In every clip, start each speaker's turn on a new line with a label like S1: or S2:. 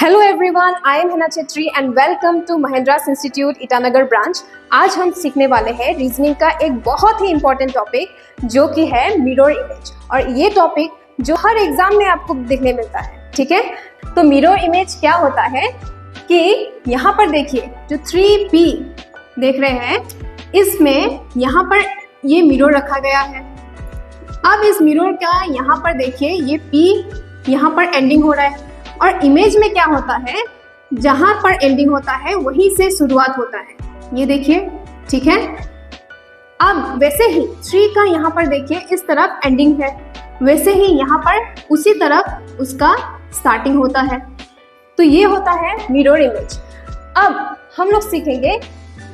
S1: Hello everyone, I am Hina Chhetri and welcome to Mahindra's institute Itanagar branch. आज हम सीखने वाले हैं रीजनिंग का एक बहुत ही इंपॉर्टेंट टॉपिक जो कि है मिरर इमेज। और ये टॉपिक जो हर एग्जाम में आपको देखने मिलता है, ठीक है। तो मिरर इमेज क्या होता है कि यहाँ पर देखिए जो 3P देख रहे हैं, इसमें यहाँ पर ये मिरर रखा गया है। अब इस मिरर का यहाँ पर देखिए ये P यहाँ पर एंडिंग हो रहा है और इमेज में क्या होता है, जहां पर एंडिंग होता है वहीं से शुरुआत होता है, ये देखिए, ठीक है। अब वैसे ही 3 का यहाँ पर देखिए इस तरफ एंडिंग है, वैसे ही यहाँ पर उसी तरफ उसका स्टार्टिंग होता है। तो ये होता है मिरर इमेज। अब हम लोग सीखेंगे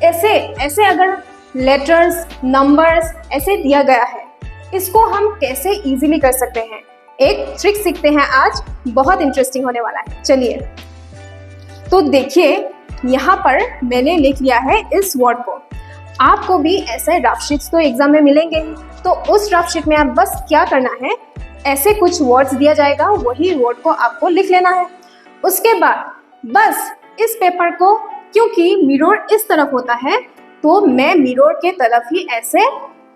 S1: ऐसे अगर लेटर्स, नंबर्स ऐसे दिया गया है, इसको हम कैसे इजीली कर सकते हैं। एक ट्रिक सीखते हैं आज, बहुत इंटरेस्टिंग होने वाला है। चलिए, तो देखिए यहाँ पर मैंने लिख लिया है इस वर्ड को। आपको भी ऐसे रफ शीट्स तो एग्जाम में मिलेंगे ही, तो उस रफ शीट में आप बस क्या करना है, ऐसे कुछ वर्ड्स दिया जाएगा, वही वर्ड को आपको लिख लेना है। उसके बाद बस इस पेपर को, क्योंकि मिरर इस तरफ होता है तो मैं मिरर के तरफ ही ऐसे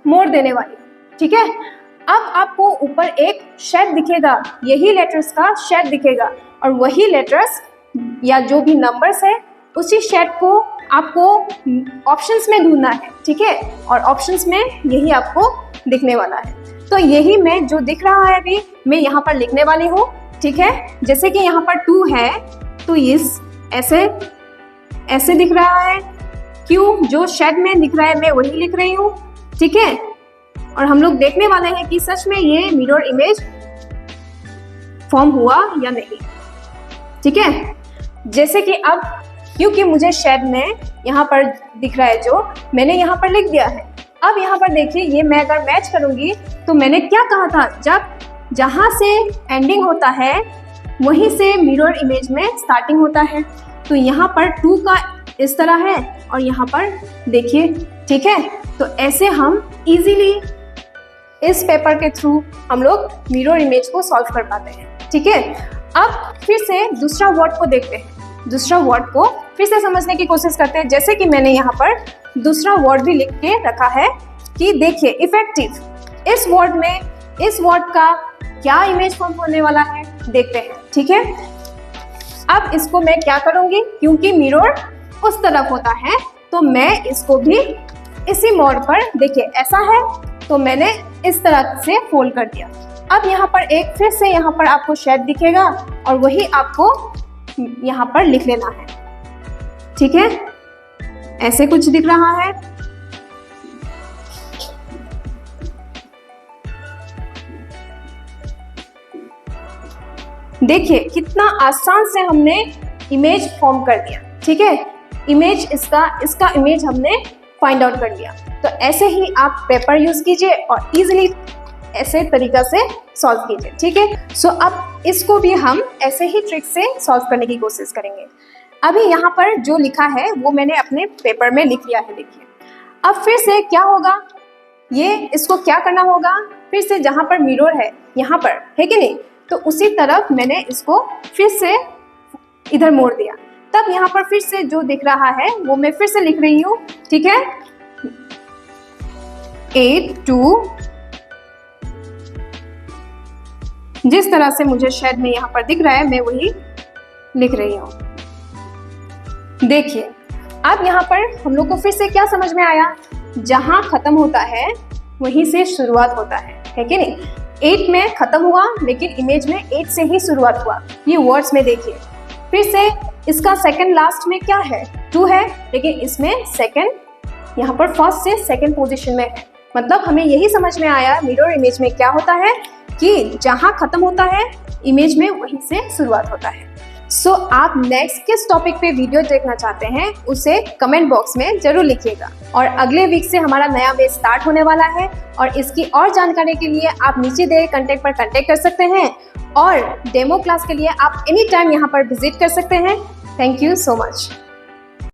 S1: मोड़ देने वाली हूँ, ठीक है। अब आपको ऊपर एक शेड दिखेगा, यही लेटर्स का शेड दिखेगा और वही लेटर्स या जो भी नंबर्स है उसी शेड को आपको ऑप्शंस में ढूंढना है, ठीक है। और ऑप्शंस में यही आपको दिखने वाला है। तो यही मैं जो दिख रहा है अभी मैं यहाँ पर लिखने वाली हूँ, ठीक है। जैसे कि यहाँ पर 2 है तो इस ऐसे दिख रहा है, क्यों जो शेड में दिख रहा है मैं वही लिख रही हूँ, ठीक है। और हम लोग देखने वाले हैं कि सच में ये मिरर इमेज फॉर्म हुआ या नहीं, ठीक है। जैसे कि अब क्योंकि मुझे शेड में यहाँ पर दिख रहा है, जो मैंने यहाँ पर लिख दिया है। अब यहाँ पर देखिए ये मैं अगर मैच करूंगी तो मैंने क्या कहा था, जब जहाँ से एंडिंग होता है वहीं से मिरर इमेज में स्टार्टिंग होता है। तो यहाँ पर 2 का इस तरह है और यहाँ पर देखिए, ठीक है। तो ऐसे हम इजीली इस पेपर के थ्रू हम लोग मिरर इमेज को सॉल्व कर पाते हैं, ठीक है। अब फिर से दूसरा वर्ड को देखते हैं, दूसरा वर्ड को फिर से समझने की कोशिश करते हैं। जैसे कि मैंने यहाँ पर दूसरा वर्ड भी लिख के रखा है कि देखिए इफेक्टिव। इस वर्ड में इस वर्ड का क्या इमेज फॉर्म होने वाला है देखते हैं, ठीक है। अब इसको मैं क्या करूंगी, क्योंकि मिरर उस तरफ होता है तो मैं इसको भी इसी मोड़ पर, देखिए ऐसा है तो मैंने इस तरह से फोल्ड कर दिया। अब यहाँ पर एक फिर से यहाँ पर आपको शेड दिखेगा और वही आपको यहाँ पर लिख लेना है, ठीक है। ऐसे कुछ दिख रहा है, देखिए कितना आसान से हमने इमेज फॉर्म कर दिया, ठीक है। इमेज इसका इमेज हमने फाइंड आउट कर लिया। तो ऐसे ही आप पेपर यूज कीजिए और इजीली ऐसे तरीका से सॉल्व कीजिए, ठीक है। सो अब इसको भी हम ऐसे ही ट्रिक से सॉल्व करने की कोशिश करेंगे। अभी यहाँ पर जो लिखा है वो मैंने अपने पेपर में लिख लिया है, देखिए। अब फिर से क्या होगा, ये इसको क्या करना होगा, फिर से जहाँ पर मिरर है यहाँ पर, है कि नहीं, तो उसी तरफ मैंने इसको फिर से इधर मोड़ दिया। तब यहाँ पर फिर से जो दिख रहा है वो मैं फिर से लिख रही हूँ, ठीक है। 8 2 जिस तरह से मुझे शेड में यहाँ पर दिख रहा है मैं वही लिख रही हूँ। देखिए अब यहाँ पर हम लोग को फिर से क्या समझ में आया, जहां खत्म होता है वहीं से शुरुआत होता है कि नहीं। 8 में खत्म हुआ लेकिन इमेज में 8 से ही शुरुआत हुआ। ये वर्ड्स में देखिए फिर से इसका सेकंड लास्ट में क्या है, 2 है, लेकिन इसमें सेकंड यहाँ पर फर्स्ट से सेकंड पोजीशन में है। मतलब हमें यही समझ में आया मिरर इमेज में क्या होता है कि जहां खत्म होता है इमेज में वहीं से शुरुआत होता है। सो आप नेक्स्ट किस टॉपिक पे वीडियो देखना चाहते हैं उसे कमेंट बॉक्स में जरूर लिखिएगा। और अगले वीक से हमारा नया बैच स्टार्ट होने वाला है और इसकी और जानकारी के लिए आप नीचे दिए कॉन्टैक्ट पर कॉन्टैक्ट कर सकते हैं और डेमो क्लास के लिए आप एनी टाइम यहाँ पर विजिट कर सकते हैं। Thank you so much.